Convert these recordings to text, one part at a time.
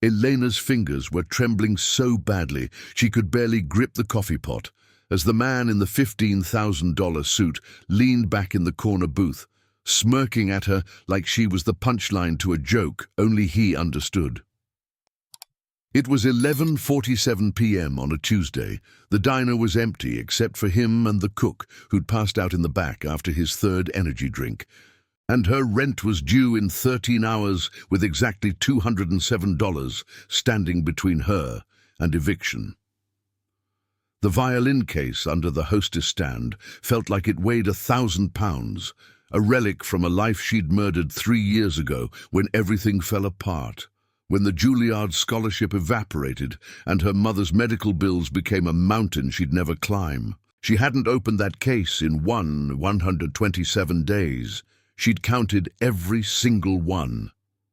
Elena's fingers were trembling so badly she could barely grip the coffee pot as the man in the $15,000 suit leaned back in the corner booth, smirking at her like she was the punchline to a joke only he understood. It was 11:47 p.m. on a Tuesday. The diner was empty except for him and the cook, who'd passed out in the back after his third energy drink. And her rent was due in 13 hours with exactly $207 standing between her and eviction. The violin case under the hostess stand felt like it weighed 1,000 pounds, a relic from a life she'd murdered 3 years ago when everything fell apart, when the Juilliard scholarship evaporated and her mother's medical bills became a mountain she'd never climb. She hadn't opened that case in 127 days. She'd counted every single one.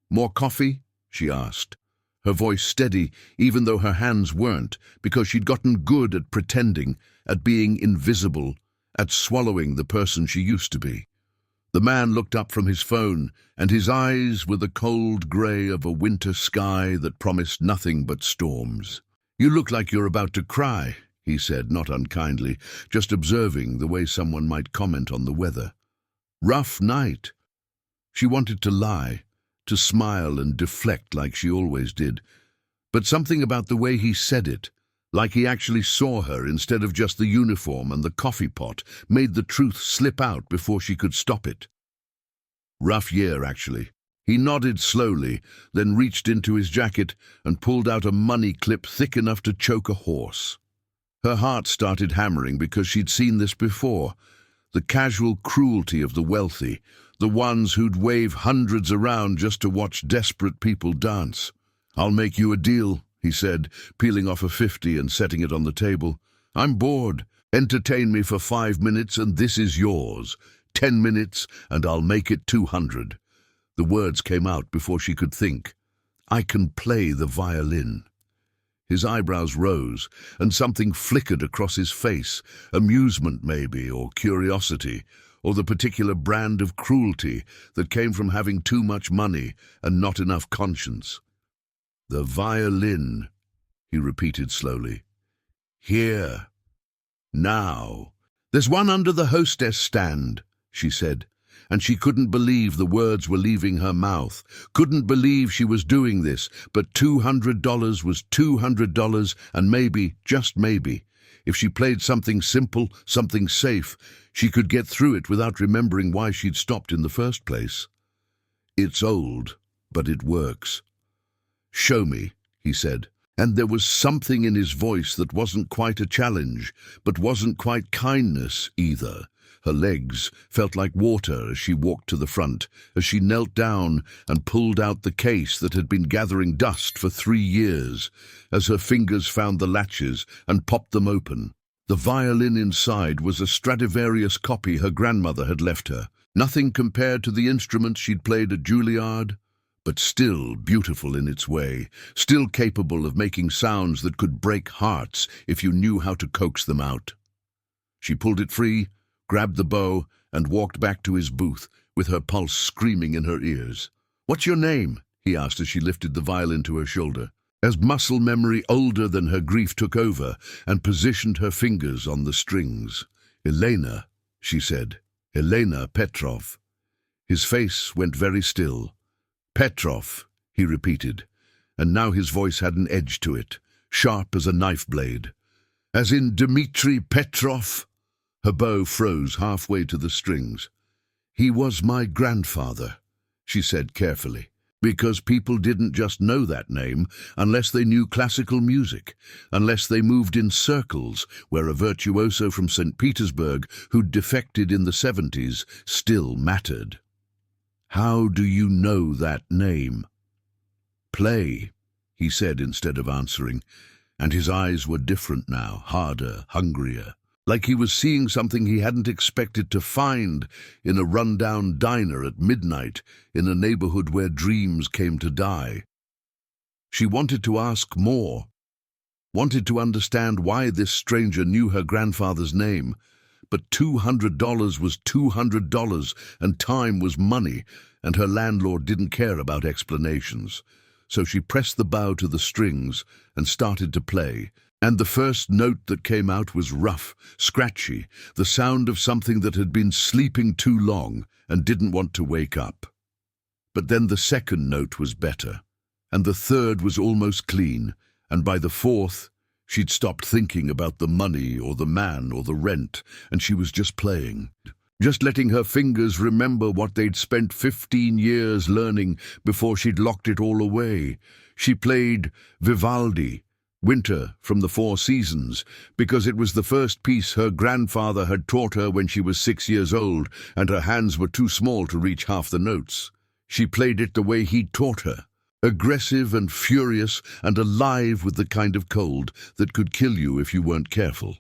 "More coffee?" she asked, her voice steady even though her hands weren't, because she'd gotten good at pretending, at being invisible, at swallowing the person she used to be. The man looked up from his phone, and his eyes were the cold grey of a winter sky that promised nothing but storms. "You look like you're about to cry," he said, not unkindly, just observing the way someone might comment on the weather. "Rough night." She wanted to lie, to smile and deflect like she always did, but something about the way he said it, like he actually saw her instead of just the uniform and the coffee pot, made the truth slip out before she could stop it. "Rough year, actually." He nodded slowly, then reached into his jacket and pulled out a money clip thick enough to choke a horse. Her heart started hammering because she'd seen this before. The casual cruelty of the wealthy, the ones who'd wave hundreds around just to watch desperate people dance. "I'll make you a deal," he said, peeling off a 50 and setting it on the table. "I'm bored. Entertain me for 5 minutes and this is yours. 10 minutes and I'll make it 200. The words came out before she could think. "I can play the violin." His eyebrows rose, and something flickered across his face, amusement maybe, or curiosity, or the particular brand of cruelty that came from having too much money and not enough conscience. "The violin," he repeated slowly. "Here. Now." "There's one under the hostess stand," she said, and she couldn't believe the words were leaving her mouth, couldn't believe she was doing this, but $200 was $200, and maybe, just maybe, if she played something simple, something safe, she could get through it without remembering why she'd stopped in the first place. "It's old, but it works." "Show me," he said, and there was something in his voice that wasn't quite a challenge, but wasn't quite kindness either. Her legs felt like water as she walked to the front, as she knelt down and pulled out the case that had been gathering dust for 3 years, as her fingers found the latches and popped them open. The violin inside was a Stradivarius copy her grandmother had left her. Nothing compared to the instruments she'd played at Juilliard, but still beautiful in its way, still capable of making sounds that could break hearts if you knew how to coax them out. She pulled it free, grabbed the bow, and walked back to his booth, with her pulse screaming in her ears. "What's your name?" he asked as she lifted the violin to her shoulder, as muscle memory older than her grief took over and positioned her fingers on the strings. "Elena," she said. "Elena Petrov." His face went very still. "Petrov," he repeated, and now his voice had an edge to it, sharp as a knife blade. "As in Dmitri Petrov?" Her bow froze halfway to the strings. "He was my grandfather," she said carefully, because people didn't just know that name unless they knew classical music, unless they moved in circles where a virtuoso from St. Petersburg who'd defected in the 70s still mattered. "How do you know that name?" "Play," he said instead of answering, and his eyes were different now, harder, hungrier. Like he was seeing something he hadn't expected to find in a run-down diner at midnight in a neighborhood where dreams came to die. She wanted to ask more, wanted to understand why this stranger knew her grandfather's name, but $200 was $200, and time was money, and her landlord didn't care about explanations. so she pressed the bow to the strings and started to play. And the first note that came out was rough, scratchy, the sound of something that had been sleeping too long and didn't want to wake up. But then the second note was better, and the third was almost clean, and by the fourth, she'd stopped thinking about the money or the man or the rent, and she was just playing. Just letting her fingers remember what they'd spent 15 years learning before she'd locked it all away. She played Vivaldi, Winter from the Four Seasons, because it was the first piece her grandfather had taught her when she was 6 years old, and her hands were too small to reach half the notes. She played it the way he'd taught her, aggressive and furious and alive with the kind of cold that could kill you if you weren't careful.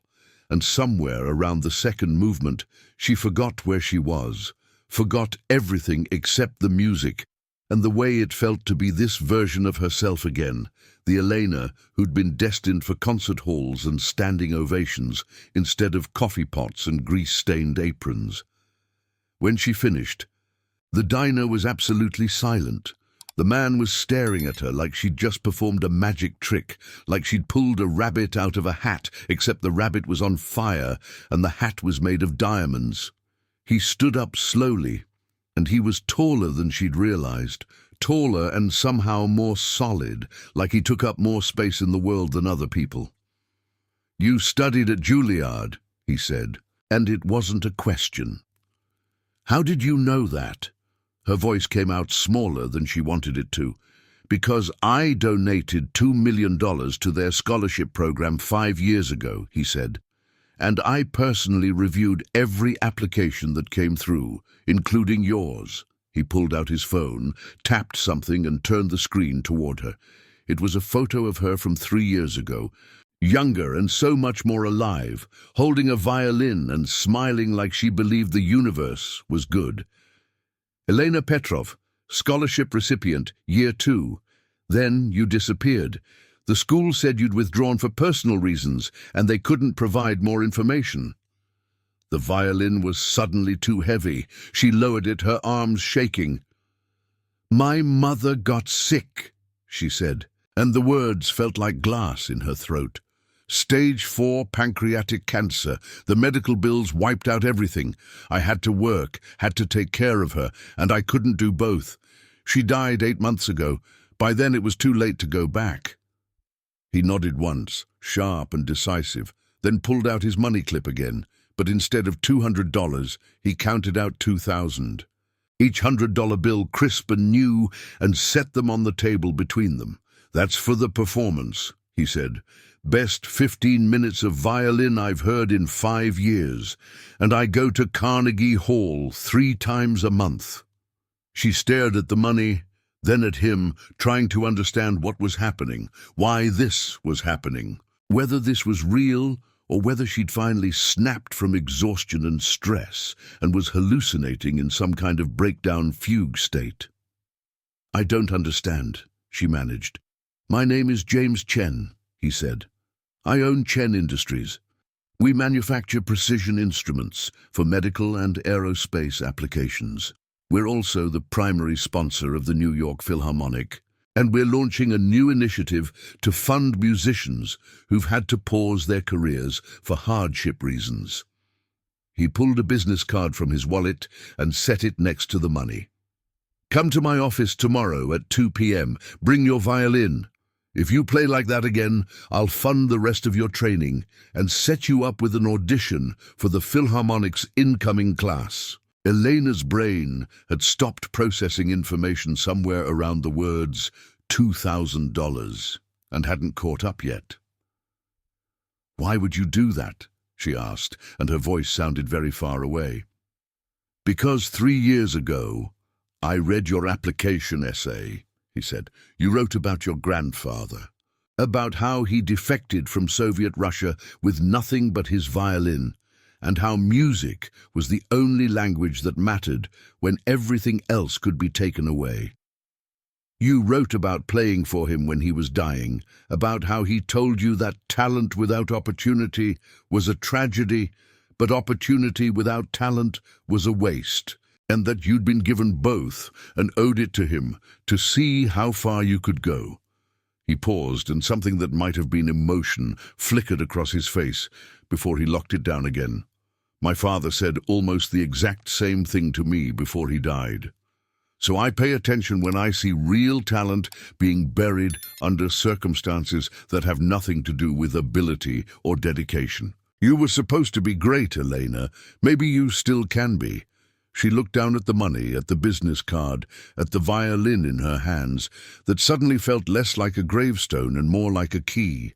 And somewhere around the second movement, she forgot where she was, forgot everything except the music, and the way it felt to be this version of herself again, the Elena who'd been destined for concert halls and standing ovations instead of coffee pots and grease-stained aprons. When she finished, the diner was absolutely silent. The man was staring at her like she'd just performed a magic trick, like she'd pulled a rabbit out of a hat, except the rabbit was on fire and the hat was made of diamonds. He stood up slowly, and he was taller than she'd realized, taller and somehow more solid, like he took up more space in the world than other people. "You studied at Juilliard," he said, and it wasn't a question. "How did you know that?" Her voice came out smaller than she wanted it to. "Because I donated $2 million to their scholarship program 5 years ago," he said. "And I personally reviewed every application that came through, including yours." He pulled out his phone, tapped something and turned the screen toward her. It was a photo of her from 3 years ago, younger and so much more alive, holding a violin and smiling like she believed the universe was good. "Elena Petrov, scholarship recipient, year 2. Then you disappeared. The school said you'd withdrawn for personal reasons, and they couldn't provide more information." The violin was suddenly too heavy. She lowered it, her arms shaking. "My mother got sick," she said, and the words felt like glass in her throat. "Stage 4 pancreatic cancer. The medical bills wiped out everything. I had to work, had to take care of her, and I couldn't do both. She died 8 months ago. By then it was too late to go back." He nodded once, sharp and decisive, then pulled out his money clip again, but instead of $200, he counted out 2,000. Each $100 bill crisp and new, and set them on the table between them. "That's for the performance," he said. "Best 15 minutes of violin I've heard in 5 years, and I go to Carnegie Hall 3 times a month." She stared at the money, then at him, trying to understand what was happening, why this was happening, whether this was real or whether she'd finally snapped from exhaustion and stress and was hallucinating in some kind of breakdown fugue state. "I don't understand," she managed. "My name is James Chen," he said. "I own Chen Industries. We manufacture precision instruments for medical and aerospace applications. We're also the primary sponsor of the New York Philharmonic, and we're launching a new initiative to fund musicians who've had to pause their careers for hardship reasons." He pulled a business card from his wallet and set it next to the money. "Come to my office tomorrow at 2 p.m. Bring your violin. If you play like that again, I'll fund the rest of your training and set you up with an audition for the Philharmonic's incoming class." Elena's brain had stopped processing information somewhere around the words $2,000 and hadn't caught up yet. "Why would you do that?" she asked, and her voice sounded very far away. "Because 3 years ago, I read your application essay," he said. "You wrote about your grandfather, about how he defected from Soviet Russia with nothing but his violin, and how music was the only language that mattered when everything else could be taken away. You wrote about playing for him when he was dying, about how he told you that talent without opportunity was a tragedy, but opportunity without talent was a waste, and that you'd been given both and owed it to him to see how far you could go. He paused, and something that might have been emotion flickered across his face before he locked it down again. My father said almost the exact same thing to me before he died. So I pay attention when I see real talent being buried under circumstances that have nothing to do with ability or dedication. You were supposed to be great, Elena. Maybe you still can be. She looked down at the money, at the business card, at the violin in her hands, that suddenly felt less like a gravestone and more like a key.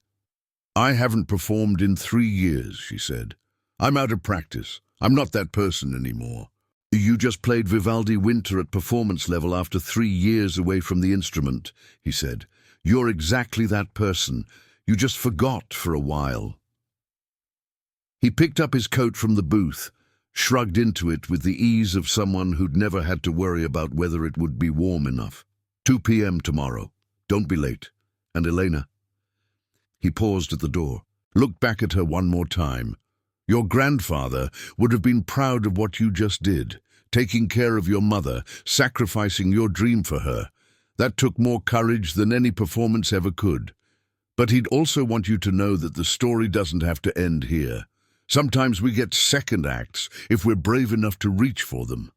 I haven't performed in 3 years, she said. I'm out of practice. I'm not that person anymore. You just played Vivaldi Winter at performance level after 3 years away from the instrument, he said. You're exactly that person. You just forgot for a while. He picked up his coat from the booth, shrugged into it with the ease of someone who'd never had to worry about whether it would be warm enough. 2 p.m. tomorrow. Don't be late. And Elena. He paused at the door, looked back at her one more time. Your grandfather would have been proud of what you just did, taking care of your mother, sacrificing your dream for her. That took more courage than any performance ever could. But he'd also want you to know that the story doesn't have to end here. Sometimes we get second acts if we're brave enough to reach for them.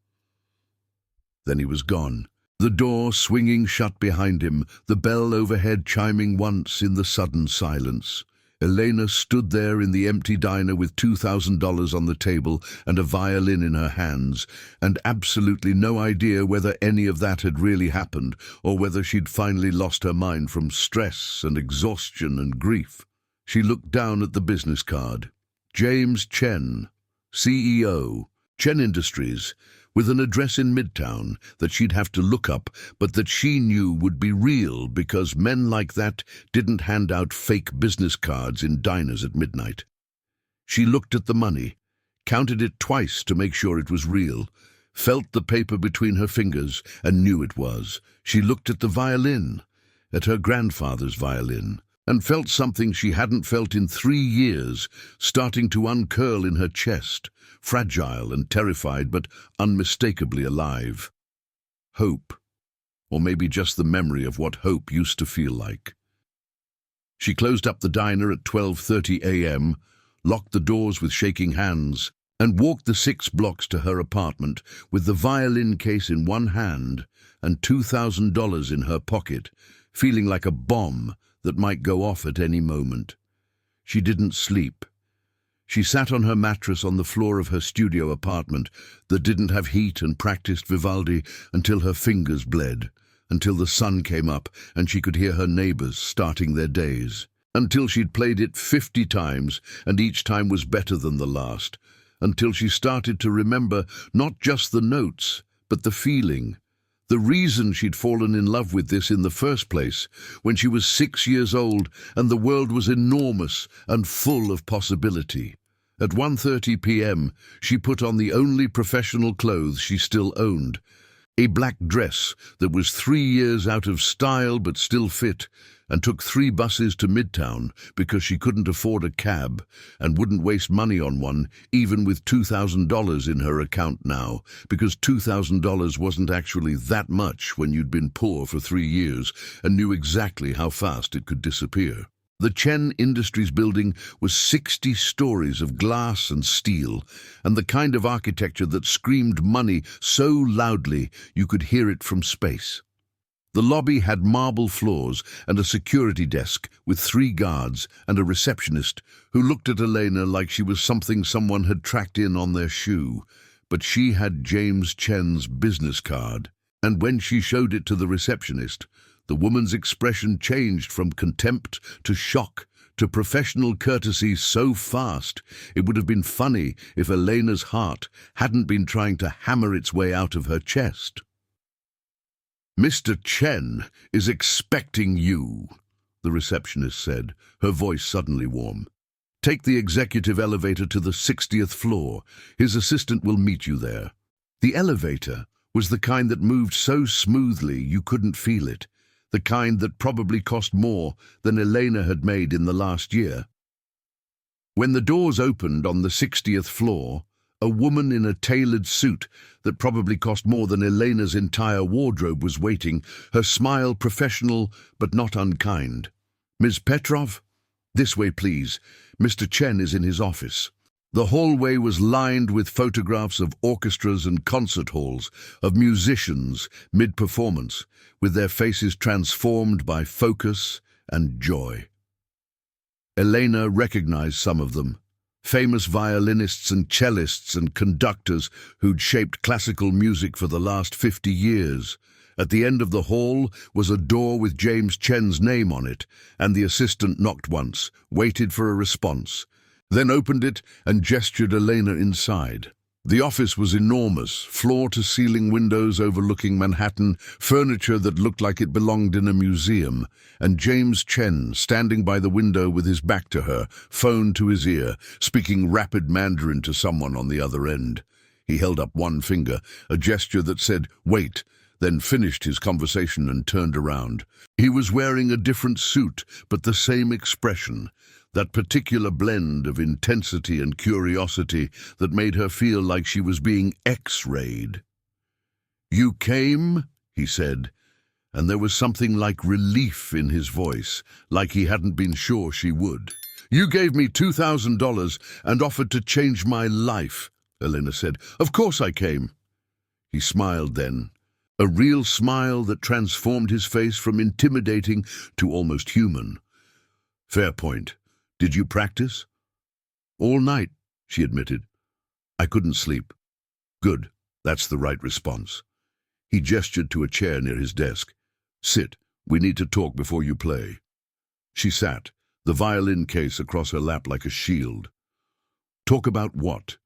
Then he was gone, the door swinging shut behind him, the bell overhead chiming once in the sudden silence. Elena stood there in the empty diner with $2,000 on the table and a violin in her hands, and absolutely no idea whether any of that had really happened or whether she'd finally lost her mind from stress and exhaustion and grief. She looked down at the business card. James Chen, CEO, Chen Industries, with an address in Midtown that she'd have to look up, but that she knew would be real because men like that didn't hand out fake business cards in diners at midnight. She looked at the money, counted it twice to make sure it was real, felt the paper between her fingers and knew it was. She looked at the violin, at her grandfather's violin, and felt something she hadn't felt in 3 years, starting to uncurl in her chest, fragile and terrified, but unmistakably alive. Hope, or maybe just the memory of what hope used to feel like. She closed up the diner at 12:30 a.m., locked the doors with shaking hands, and walked the 6 blocks to her apartment with the violin case in one hand and $2,000 in her pocket, feeling like a bomb that might go off at any moment. She didn't sleep. She sat on her mattress on the floor of her studio apartment that didn't have heat and practiced Vivaldi until her fingers bled, until the sun came up and she could hear her neighbors starting their days, until she'd played it 50 times and each time was better than the last, until she started to remember not just the notes, but the feeling. The reason she'd fallen in love with this in the first place, when she was 6 years old and the world was enormous and full of possibility. At 1:30 p.m., she put on the only professional clothes she still owned, a black dress that was 3 years out of style but still fit, and took 3 buses to Midtown because she couldn't afford a cab and wouldn't waste money on one, even with $2,000 in her account now, because $2,000 wasn't actually that much when you'd been poor for 3 years and knew exactly how fast it could disappear. The Chen Industries building was 60 stories of glass and steel, and the kind of architecture that screamed money so loudly you could hear it from space. The lobby had marble floors and a security desk with 3 guards and a receptionist who looked at Elena like she was something someone had tracked in on their shoe. But she had James Chen's business card, and when she showed it to the receptionist, the woman's expression changed from contempt to shock to professional courtesy so fast it would have been funny if Elena's heart hadn't been trying to hammer its way out of her chest. "Mr. Chen is expecting you," the receptionist said, her voice suddenly warm. "Take the executive elevator to the 60th floor. His assistant will meet you there." The elevator was the kind that moved so smoothly you couldn't feel it, the kind that probably cost more than Elena had made in the last year. When the doors opened on the 60th floor, A woman in a tailored suit that probably cost more than Elena's entire wardrobe was waiting, her smile professional but not unkind. "Ms. Petrov? This way, please. Mr. Chen is in his office." The hallway was lined with photographs of orchestras and concert halls, of musicians mid-performance, with their faces transformed by focus and joy. Elena recognized some of them, famous violinists and cellists and conductors who'd shaped classical music for the last 50 years. At the end of the hall was a door with James Chen's name on it, and the assistant knocked once, waited for a response, then opened it and gestured Elena inside. The office was enormous, floor-to-ceiling windows overlooking Manhattan, furniture that looked like it belonged in a museum, and James Chen, standing by the window with his back to her, phone to his ear, speaking rapid Mandarin to someone on the other end. He held up one finger, a gesture that said, "Wait," then finished his conversation and turned around. He was wearing a different suit, but the same expression. That particular blend of intensity and curiosity that made her feel like she was being X-rayed. "You came?" he said, and there was something like relief in his voice, like he hadn't been sure she would. "You gave me $2,000 and offered to change my life," Elena said. "Of course I came." He smiled then, a real smile that transformed his face from intimidating to almost human. "Fair point. Did you practice?" "All night," she admitted. "I couldn't sleep." "Good. That's the right response." He gestured to a chair near his desk. "Sit. We need to talk before you play." She sat, the violin case across her lap like a shield. "Talk about what?"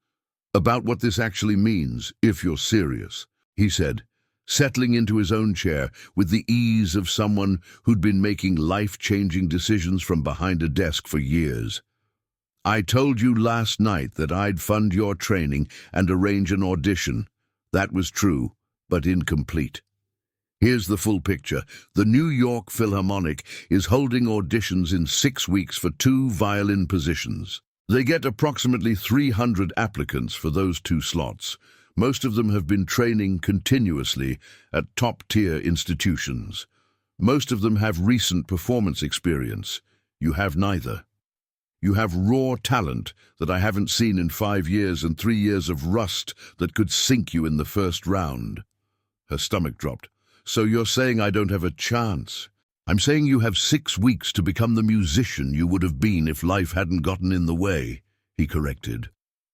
"About what this actually means, if you're serious," he said, settling into his own chair with the ease of someone who'd been making life-changing decisions from behind a desk for years. "I told you last night that I'd fund your training and arrange an audition. That was true, but incomplete. Here's the full picture. The New York Philharmonic is holding auditions in 6 weeks for 2 violin positions. They get approximately 300 applicants for those 2 slots. Most of them have been training continuously at top-tier institutions. Most of them have recent performance experience. You have neither. You have raw talent that I haven't seen in 5 years and 3 years of rust that could sink you in the first round." Her stomach dropped. "So you're saying I don't have a chance?" "I'm saying you have 6 weeks to become the musician you would have been if life hadn't gotten in the way," he corrected.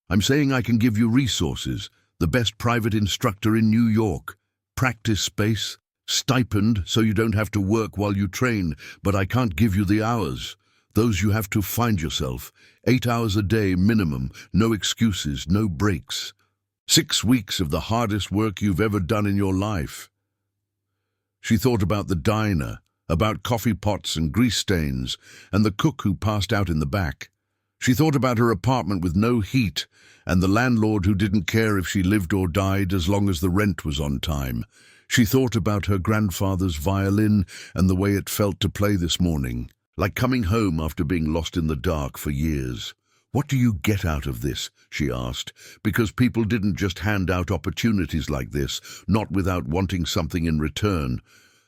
"I'm saying I can give you resources, the best private instructor in New York, practice space, stipend so you don't have to work while you train, but I can't give you the hours. Those you have to find yourself. 8 hours a day minimum, no excuses, no breaks. 6 weeks of the hardest work you've ever done in your life." She thought about the diner, about coffee pots and grease stains, and the cook who passed out in the back. She thought about her apartment with no heat, and the landlord who didn't care if she lived or died as long as the rent was on time. She thought about her grandfather's violin and the way it felt to play this morning, like coming home after being lost in the dark for years. "What do you get out of this?" she asked, because people didn't just hand out opportunities like this, not without wanting something in return.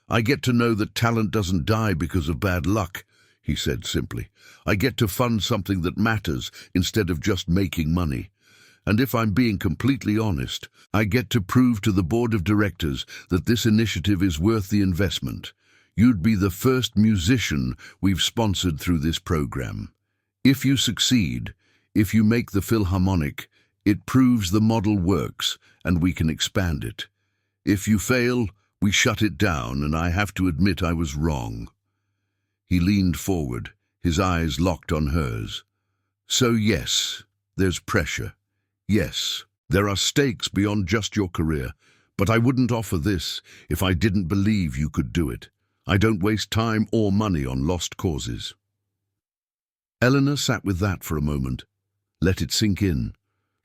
"I get to know that talent doesn't die because of bad luck," he said simply. "I get to fund something that matters instead of just making money. And if I'm being completely honest, I get to prove to the board of directors that this initiative is worth the investment. You'd be the first musician we've sponsored through this program. If you succeed, if you make the Philharmonic, it proves the model works and we can expand it. If you fail, we shut it down and I have to admit I was wrong." He leaned forward, his eyes locked on hers. "So yes, there's pressure. Yes, there are stakes beyond just your career, but I wouldn't offer this if I didn't believe you could do it. I don't waste time or money on lost causes." Eleanor sat with that for a moment, let it sink in,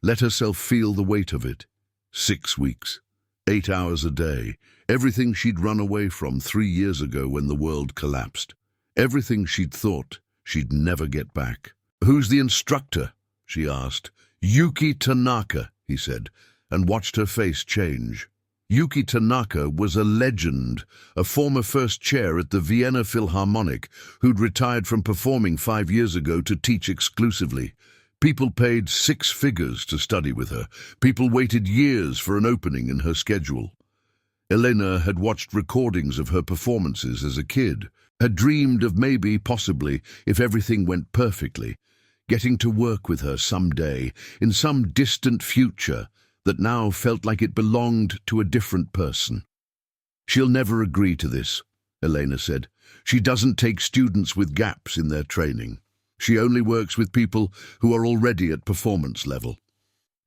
let herself feel the weight of it. 6 weeks, 8 hours a day, everything she'd run away from 3 years ago when the world collapsed. Everything she'd thought she'd never get back. "Who's the instructor?" she asked. "Yuki Tanaka," he said, and watched her face change. Yuki Tanaka was a legend, a former first chair at the Vienna Philharmonic who'd retired from performing 5 years ago to teach exclusively. People paid 6 figures to study with her. People waited years for an opening in her schedule. Elena had watched recordings of her performances as a kid, had dreamed of maybe, possibly, if everything went perfectly, getting to work with her someday, in some distant future that now felt like it belonged to a different person. "She'll never agree to this," Elena said. "She doesn't take students with gaps in their training. She only works with people who are already at performance level."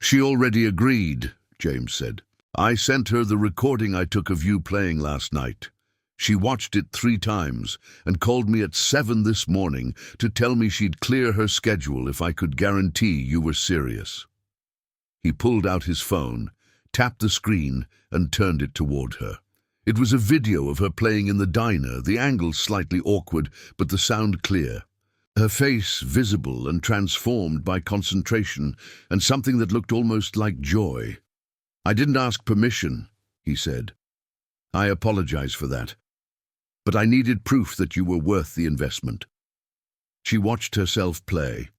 "She already agreed," James said. "I sent her the recording I took of you playing last night. She watched it 3 times and called me at 7 this morning to tell me she'd clear her schedule if I could guarantee you were serious." He pulled out his phone, tapped the screen, and turned it toward her. It was a video of her playing in the diner, the angle slightly awkward, but the sound clear. Her face visible and transformed by concentration and something that looked almost like joy. "I didn't ask permission," he said. "I apologize for that. But I needed proof that you were worth the investment." She watched herself play.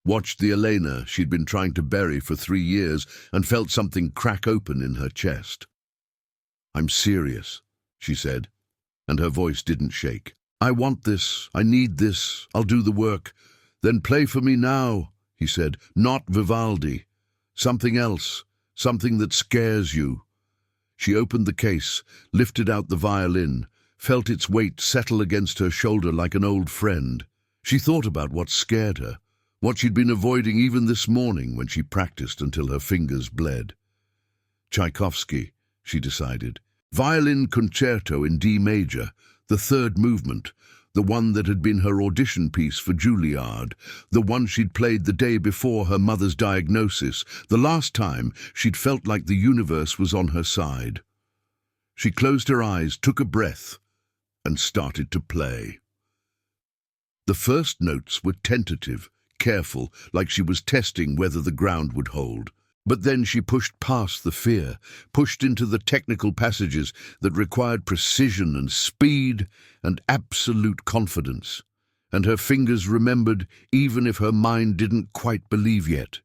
Watched the Elena she'd been trying to bury for 3 years and felt something crack open in her chest. "I'm serious," she said, and her voice didn't shake. "I want this. I need this. I'll do the work." "Then play for me now," he said. "Not Vivaldi. Something else. Something that scares you." She opened the case, lifted out the violin, felt its weight settle against her shoulder like an old friend. She thought about what scared her, what she'd been avoiding even this morning when she practiced until her fingers bled. Tchaikovsky, she decided. Violin Concerto in D major, the 3rd movement, the one that had been her audition piece for Juilliard, the one she'd played the day before her mother's diagnosis, the last time she'd felt like the universe was on her side. She closed her eyes, took a breath, and started to play. The first notes were tentative, careful, like she was testing whether the ground would hold. But then she pushed past the fear, pushed into the technical passages that required precision and speed and absolute confidence. And her fingers remembered even if her mind didn't quite believe yet.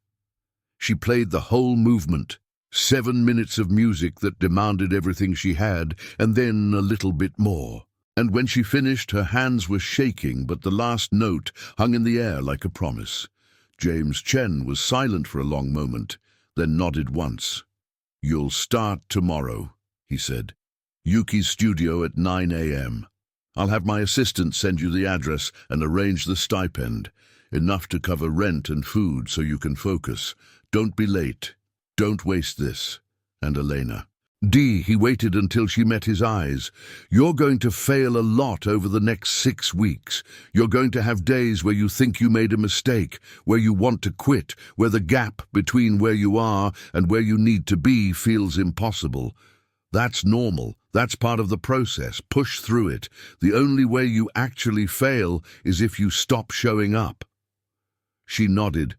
She played the whole movement, 7 minutes of music that demanded everything she had, and then a little bit more. And when she finished, her hands were shaking, but the last note hung in the air like a promise. James Chen was silent for a long moment, then nodded once. "You'll start tomorrow," he said. "Yuki's studio at 9 a.m. I'll have my assistant send you the address and arrange the stipend. Enough to cover rent and food so you can focus. Don't be late. Don't waste this." And Elena. He waited until she met his eyes. "You're going to fail a lot over the next 6 weeks. You're going to have days where you think you made a mistake, where you want to quit, where the gap between where you are and where you need to be feels impossible. That's normal. That's part of the process. Push through it. The only way you actually fail is if you stop showing up." She nodded,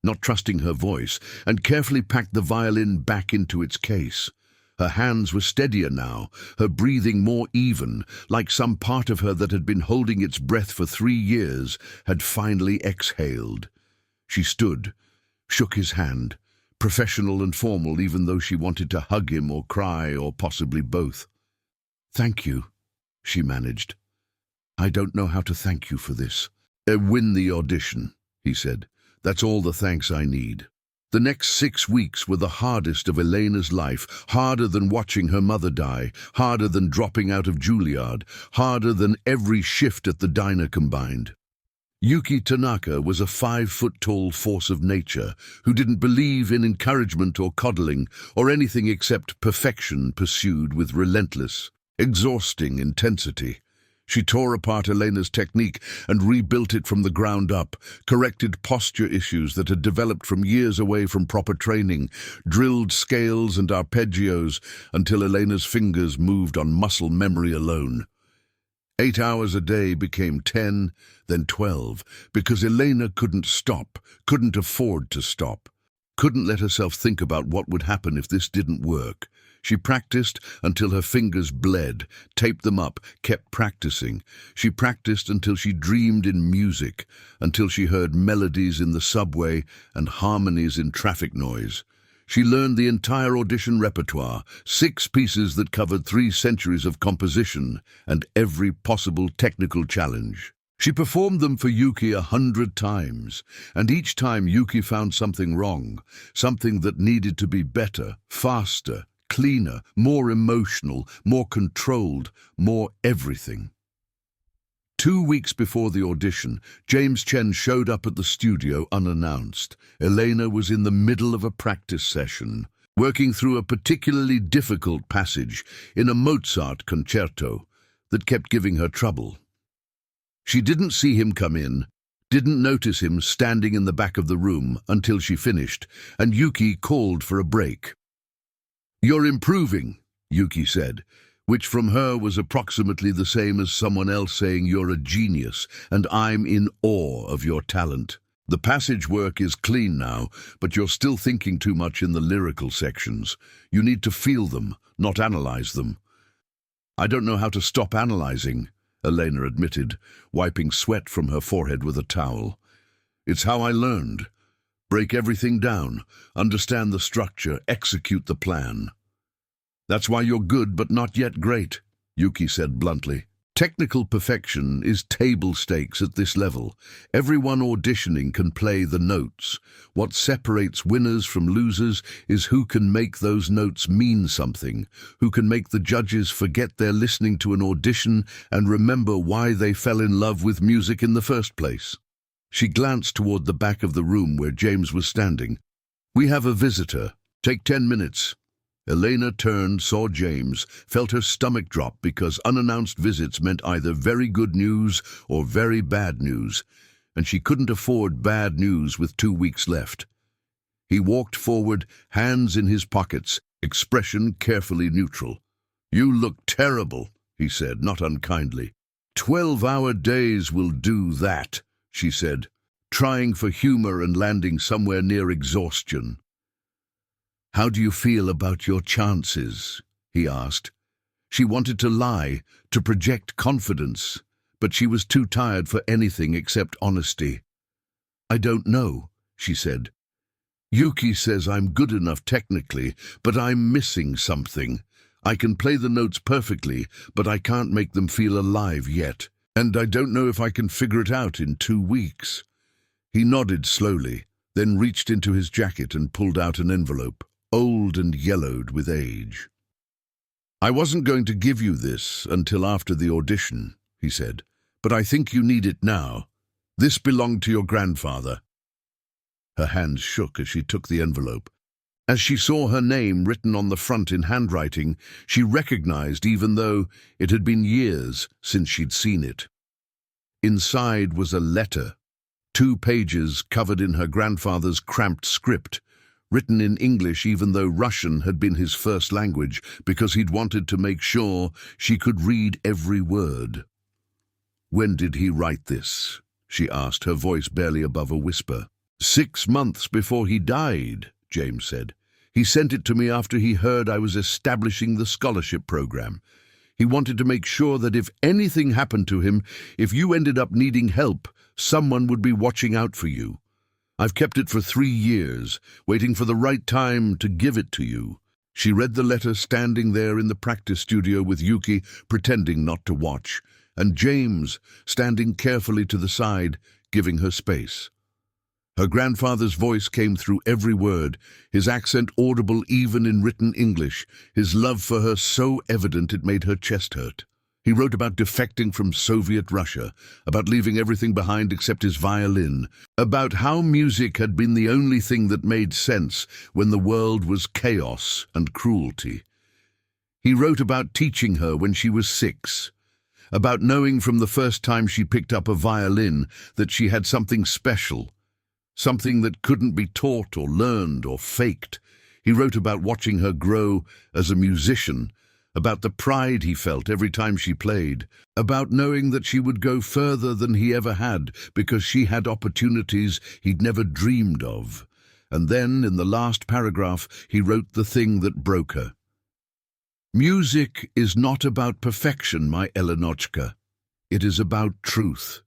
not trusting her voice, and carefully packed the violin back into its case. Her hands were steadier now, her breathing more even, like some part of her that had been holding its breath for 3 years had finally exhaled. She stood, shook his hand, professional and formal even though she wanted to hug him or cry or possibly both. "Thank you," she managed. "I don't know how to thank you for this." "Win the audition," he said. "That's all the thanks I need." The next 6 weeks were the hardest of Elena's life, harder than watching her mother die, harder than dropping out of Juilliard, harder than every shift at the diner combined. Yuki Tanaka was a 5-foot-tall force of nature who didn't believe in encouragement or coddling or anything except perfection pursued with relentless, exhausting intensity. She tore apart Elena's technique and rebuilt it from the ground up, corrected posture issues that had developed from years away from proper training, drilled scales and arpeggios until Elena's fingers moved on muscle memory alone. 8 hours a day became 10, then 12, because Elena couldn't stop, couldn't afford to stop. couldn't let herself think about what would happen if this didn't work. She practiced until her fingers bled, taped them up, kept practicing. She practiced until she dreamed in music, until she heard melodies in the subway and harmonies in traffic noise. She learned the entire audition repertoire, 6 pieces that covered 3 centuries of composition and every possible technical challenge. She performed them for Yuki 100 times, and each time Yuki found something wrong, something that needed to be better, faster, cleaner, more emotional, more controlled, more everything. 2 weeks before the audition, James Chen showed up at the studio unannounced. Elena was in the middle of a practice session, working through a particularly difficult passage in a Mozart concerto that kept giving her trouble. She didn't see him come in, didn't notice him standing in the back of the room until she finished, and Yuki called for a break. "You're improving," Yuki said, which from her was approximately the same as someone else saying you're a genius and I'm in awe of your talent. The passage work is clean now, but you're still thinking too much in the lyrical sections. You need to feel them, not analyze them. "I don't know how to stop analyzing," Elena admitted, wiping sweat from her forehead with a towel. "It's how I learned. Break everything down, understand the structure, execute the plan." "That's why you're good but not yet great," Yuki said bluntly. "Technical perfection is table stakes at this level. Everyone auditioning can play the notes. What separates winners from losers is who can make those notes mean something, who can make the judges forget they're listening to an audition and remember why they fell in love with music in the first place." She glanced toward the back of the room where James was standing. "We have a visitor. Take 10 minutes. Elena turned, saw James, felt her stomach drop because unannounced visits meant either very good news or very bad news, and she couldn't afford bad news with 2 weeks left. He walked forward, hands in his pockets, expression carefully neutral. "You look terrible," he said, not unkindly. 12-hour days will do that," she said, trying for humor and landing somewhere near exhaustion. "How do you feel about your chances?" he asked. She wanted to lie, to project confidence, but she was too tired for anything except honesty. "I don't know," she said. "Yuki says I'm good enough technically, but I'm missing something. I can play the notes perfectly, but I can't make them feel alive yet. And I don't know if I can figure it out in 2 weeks." He nodded slowly, then reached into his jacket and pulled out an envelope, old and yellowed with age. "I wasn't going to give you this until after the audition," he said, "but I think you need it now. This belonged to your grandfather." Her hands shook as she took the envelope. As she saw her name written on the front in handwriting, she recognized, even though it had been years since she'd seen it. Inside was a letter, 2 pages covered in her grandfather's cramped script, written in English even though Russian had been his first language, because he'd wanted to make sure she could read every word. "When did he write this?" she asked, her voice barely above a whisper. 6 months before he died," James said. "He sent it to me after he heard I was establishing the scholarship program. He wanted to make sure that if anything happened to him, if you ended up needing help, someone would be watching out for you. I've kept it for 3 years, waiting for the right time to give it to you." She read the letter standing there in the practice studio with Yuki, pretending not to watch, and James standing carefully to the side, giving her space. Her grandfather's voice came through every word, his accent audible even in written English, his love for her so evident it made her chest hurt. He wrote about defecting from Soviet Russia, about leaving everything behind except his violin, about how music had been the only thing that made sense when the world was chaos and cruelty. He wrote about teaching her when she was 6, about knowing from the first time she picked up a violin that she had something special, something that couldn't be taught or learned or faked. He wrote about watching her grow as a musician, about the pride he felt every time she played, about knowing that she would go further than he ever had because she had opportunities he'd never dreamed of, And then, in the last paragraph, he wrote the thing that broke her. Music is not about perfection, my Elenochka. It is about truth.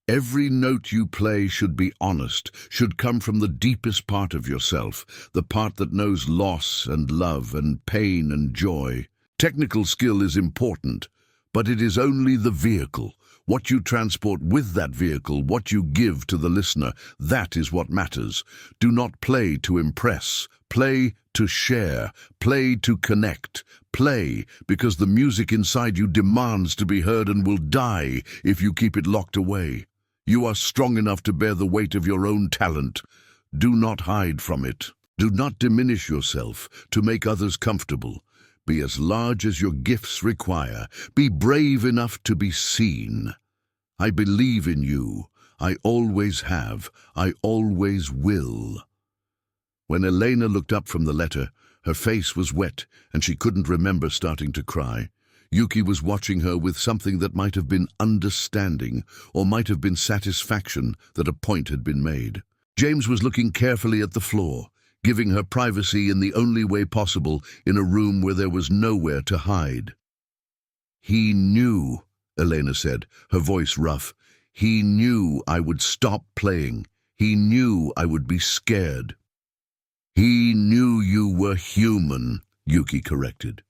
Every note you play should be honest, should come from the deepest part of yourself, the part that knows loss and love and pain and joy. Technical skill is important, but it is only the vehicle. What you transport with that vehicle, what you give to the listener, that is what matters. Do not play to impress. Play to share. Play to connect. Play because the music inside you demands to be heard and will die if you keep it locked away. You are strong enough to bear the weight of your own talent. Do not hide from it. Do not diminish yourself to make others comfortable. Be as large as your gifts require. Be brave enough to be seen. I believe in you. I always have. I always will. When Elena looked up from the letter, her face was wet and she couldn't remember starting to cry. Yuki was watching her with something that might have been understanding or might have been satisfaction that a point had been made. James was looking carefully at the floor, giving her privacy in the only way possible in a room where there was nowhere to hide. He knew, Elena said, her voice rough. He knew I would stop playing. He knew I would be scared. He knew you were human, Yuki corrected.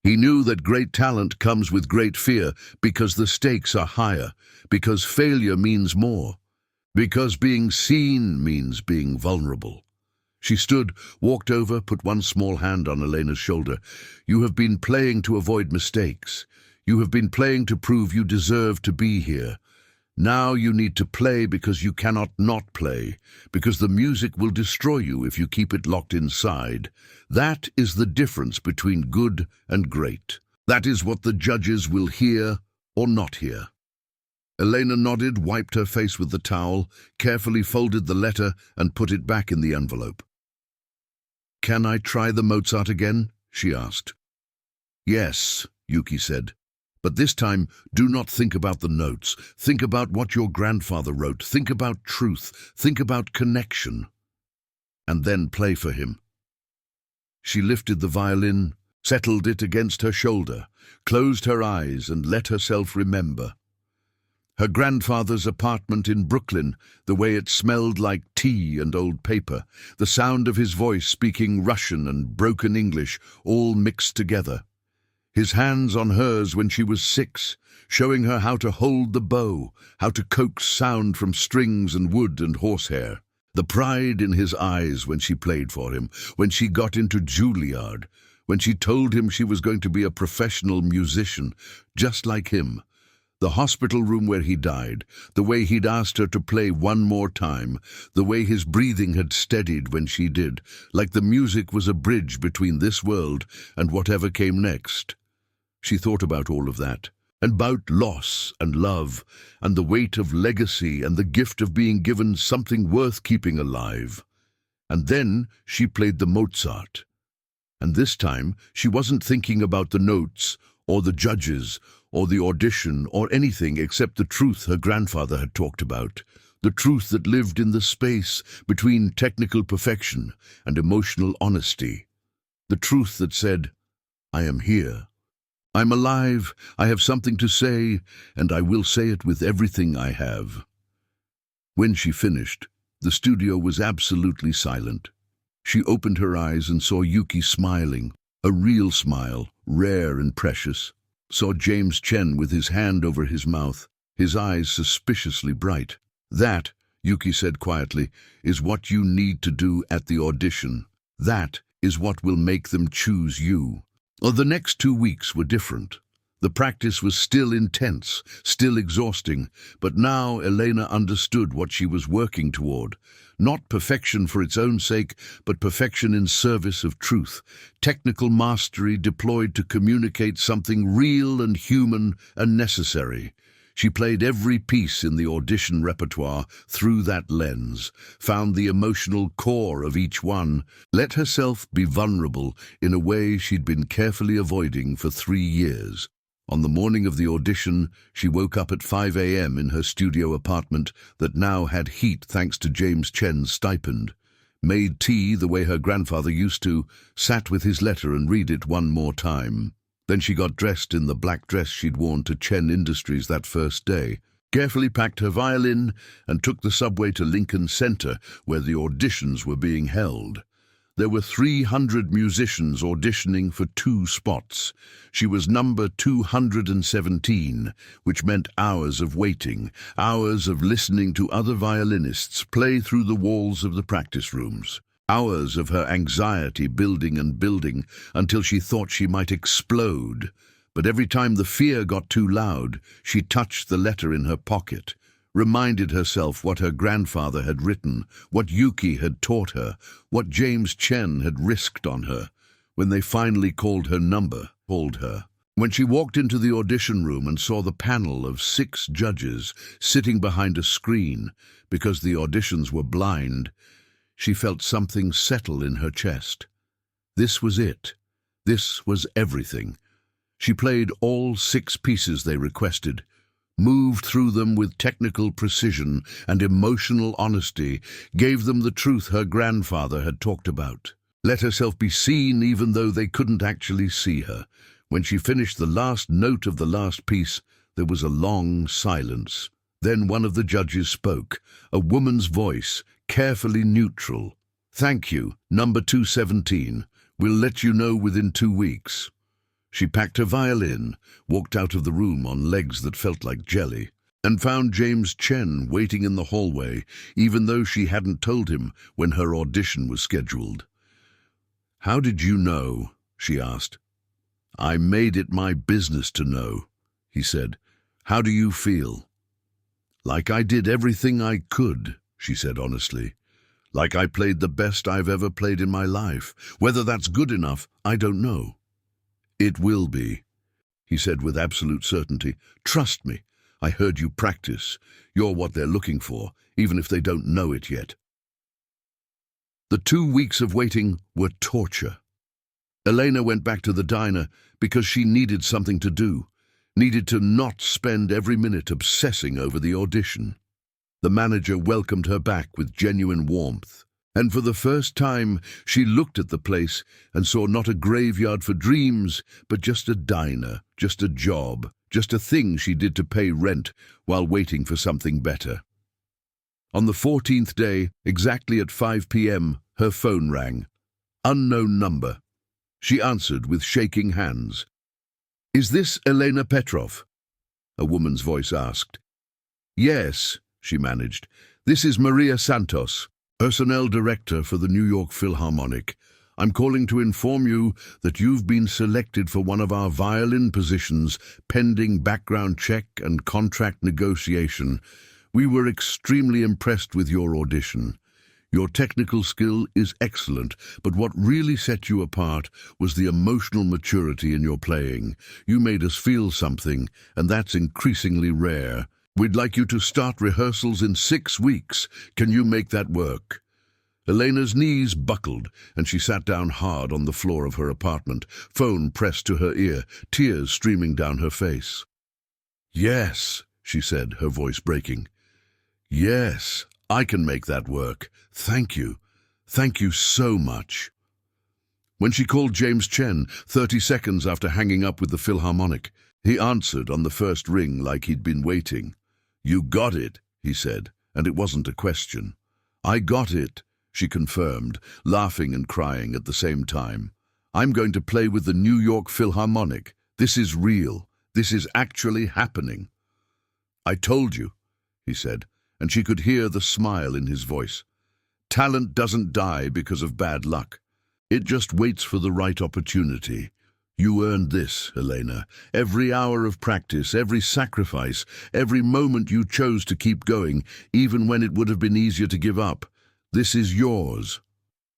He knew that great talent comes with great fear because the stakes are higher, because failure means more, because being seen means being vulnerable. She stood, walked over, put one small hand on Elena's shoulder. You have been playing to avoid mistakes. You have been playing to prove you deserve to be here. Now you need to play because you cannot not play, because the music will destroy you if you keep it locked inside. That is the difference between good and great. That is what the judges will hear or not hear. Elena nodded, wiped her face with the towel, carefully folded the letter and put it back in the envelope. Can I try the Mozart again? She asked. Yes, Yuki said. But this time, do not think about the notes. Think about what your grandfather wrote. Think about truth. Think about connection. And then play for him. She lifted the violin, settled it against her shoulder, closed her eyes and let herself remember. Her grandfather's apartment in Brooklyn, the way it smelled like tea and old paper, the sound of his voice speaking Russian and broken English, all mixed together. His hands on hers when she was 6, showing her how to hold the bow, how to coax sound from strings and wood and horsehair. The pride in his eyes when she played for him, when she got into Juilliard, when she told him she was going to be a professional musician, just like him. The hospital room where he died, the way he'd asked her to play one more time, the way his breathing had steadied when she did, like the music was a bridge between this world and whatever came next. She thought about all of that, and about loss and love, and the weight of legacy and the gift of being given something worth keeping alive. And then she played the Mozart. And this time she wasn't thinking about the notes, or the judges, or the audition, or anything except the truth her grandfather had talked about, the truth that lived in the space between technical perfection and emotional honesty, the truth that said, I am here. I'm alive, I have something to say, and I will say it with everything I have. When she finished, the studio was absolutely silent. She opened her eyes and saw Yuki smiling, a real smile, rare and precious. Saw James Chen with his hand over his mouth, his eyes suspiciously bright. That, Yuki said quietly, is what you need to do at the audition. That is what will make them choose you. The next 2 weeks were different. The practice was still intense, still exhausting, but now Elena understood what she was working toward. Not perfection for its own sake, but perfection in service of truth. Technical mastery deployed to communicate something real and human and necessary. She played every piece in the audition repertoire through that lens, found the emotional core of each one, let herself be vulnerable in a way she'd been carefully avoiding for 3 years. On the morning of the audition, she woke up at 5 a.m. in her studio apartment that now had heat thanks to James Chen's stipend. made tea the way her grandfather used to, sat with his letter and read it one more time. Then she got dressed in the black dress she'd worn to Chen Industries that first day, carefully packed her violin, and took the subway to Lincoln Center, where the auditions were being held. There were 300 musicians auditioning for 2 spots. She was number 217, which meant hours of waiting, hours of listening to other violinists play through the walls of the practice rooms, hours of her anxiety building and building until she thought she might explode. But every time the fear got too loud, she touched the letter in her pocket, reminded herself what her grandfather had written, what Yuki had taught her, what James Chen had risked on her. When they finally called her number, when she walked into the audition room and saw the panel of 6 judges sitting behind a screen because the auditions were blind, she felt something settle in her chest. This was it. This was everything. She played all 6 pieces they requested, moved through them with technical precision and emotional honesty, gave them the truth her grandfather had talked about, let herself be seen even though they couldn't actually see her. When she finished the last note of the last piece, there was a long silence. Then one of the judges spoke, a woman's voice, carefully neutral. "Thank you, number 217. We'll let you know within 2 weeks." She packed her violin, walked out of the room on legs that felt like jelly, and found James Chen waiting in the hallway, even though she hadn't told him when her audition was scheduled. "How did you know?" she asked. "I made it my business to know," he said. "How do you feel?" "Like I did everything I could," she said honestly. "Like I played the best I've ever played in my life. Whether that's good enough, I don't know." "It will be," he said with absolute certainty. "Trust me, I heard you practice. You're what they're looking for, even if they don't know it yet." The 2 weeks of waiting were torture. Elena went back to the diner because she needed something to do, needed to not spend every minute obsessing over the audition. The manager welcomed her back with genuine warmth. And for the first time, she looked at the place and saw not a graveyard for dreams, but just a diner, just a job, just a thing she did to pay rent while waiting for something better. On the 14th day, exactly at 5 p.m., her phone rang. Unknown number. She answered with shaking hands. "Is this Elena Petrov?" a woman's voice asked. "Yes," she managed. "This is Maria Santos, Personnel Director for the New York Philharmonic. I'm calling to inform you that you've been selected for one of our violin positions, pending background check and contract negotiation. We were extremely impressed with your audition. Your technical skill is excellent, but what really set you apart was the emotional maturity in your playing. You made us feel something, and that's increasingly rare. We'd like you to start rehearsals in 6 weeks. Can you make that work?" Elena's knees buckled, and she sat down hard on the floor of her apartment, phone pressed to her ear, tears streaming down her face. "Yes," she said, her voice breaking. "Yes, I can make that work. Thank you. Thank you so much." When she called James Chen, 30 seconds after hanging up with the Philharmonic, he answered on the first ring like he'd been waiting. "You got it," he said, and it wasn't a question. "I got it," she confirmed, laughing and crying at the same time. "I'm going to play with the New York Philharmonic. This is real. This is actually happening." "I told you," he said, and she could hear the smile in his voice. "Talent doesn't die because of bad luck. It just waits for the right opportunity. You earned this, Elena. Every hour of practice, every sacrifice, every moment you chose to keep going, even when it would have been easier to give up. This is yours.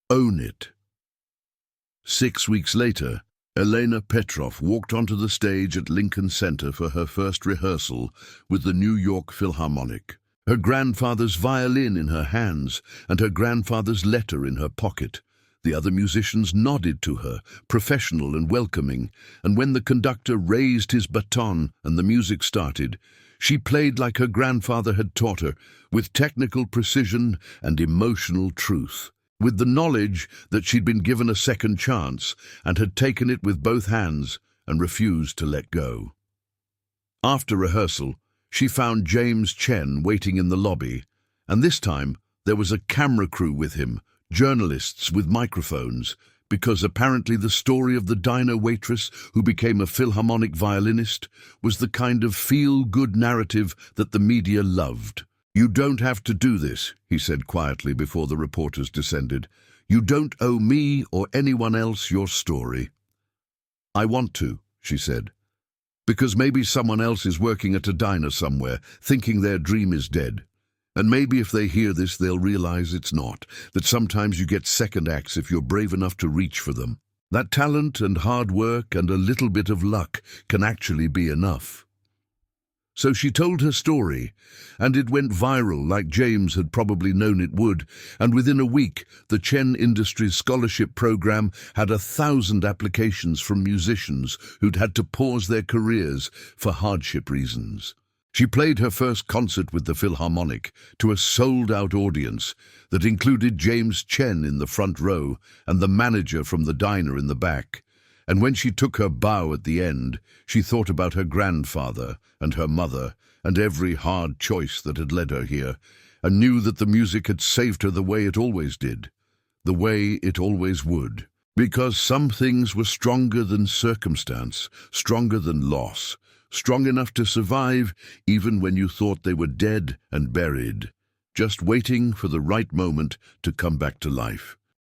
Own it." 6 weeks later, Elena Petrov walked onto the stage at Lincoln Center for her first rehearsal with the New York Philharmonic, her grandfather's violin in her hands and her grandfather's letter in her pocket. The other musicians nodded to her, professional and welcoming, and when the conductor raised his baton and the music started, she played like her grandfather had taught her, with technical precision and emotional truth. with the knowledge that she'd been given a second chance and had taken it with both hands and refused to let go. After rehearsal, she found James Chen waiting in the lobby, and this time there was a camera crew with him, journalists with microphones, because apparently the story of the diner waitress who became a Philharmonic violinist was the kind of feel-good narrative that the media loved. "You don't have to do this," he said quietly before the reporters descended. "You don't owe me or anyone else your story." "I want to," she said, "because maybe someone else is working at a diner somewhere, thinking their dream is dead. And maybe if they hear this, they'll realize it's not, that sometimes you get second acts if you're brave enough to reach for them. That talent and hard work and a little bit of luck can actually be enough." So she told her story, and it went viral like James had probably known it would, and within a week, the Chen Industries Scholarship Program had 1,000 applications from musicians who'd had to pause their careers for hardship reasons. She played her first concert with the Philharmonic to a sold-out audience that included James Chen in the front row and the manager from the diner in the back. And when she took her bow at the end, she thought about her grandfather and her mother and every hard choice that had led her here, and knew that the music had saved her the way it always did, the way it always would. Because some things were stronger than circumstance, stronger than loss, strong enough to survive even when you thought they were dead and buried, just waiting for the right moment to come back to life.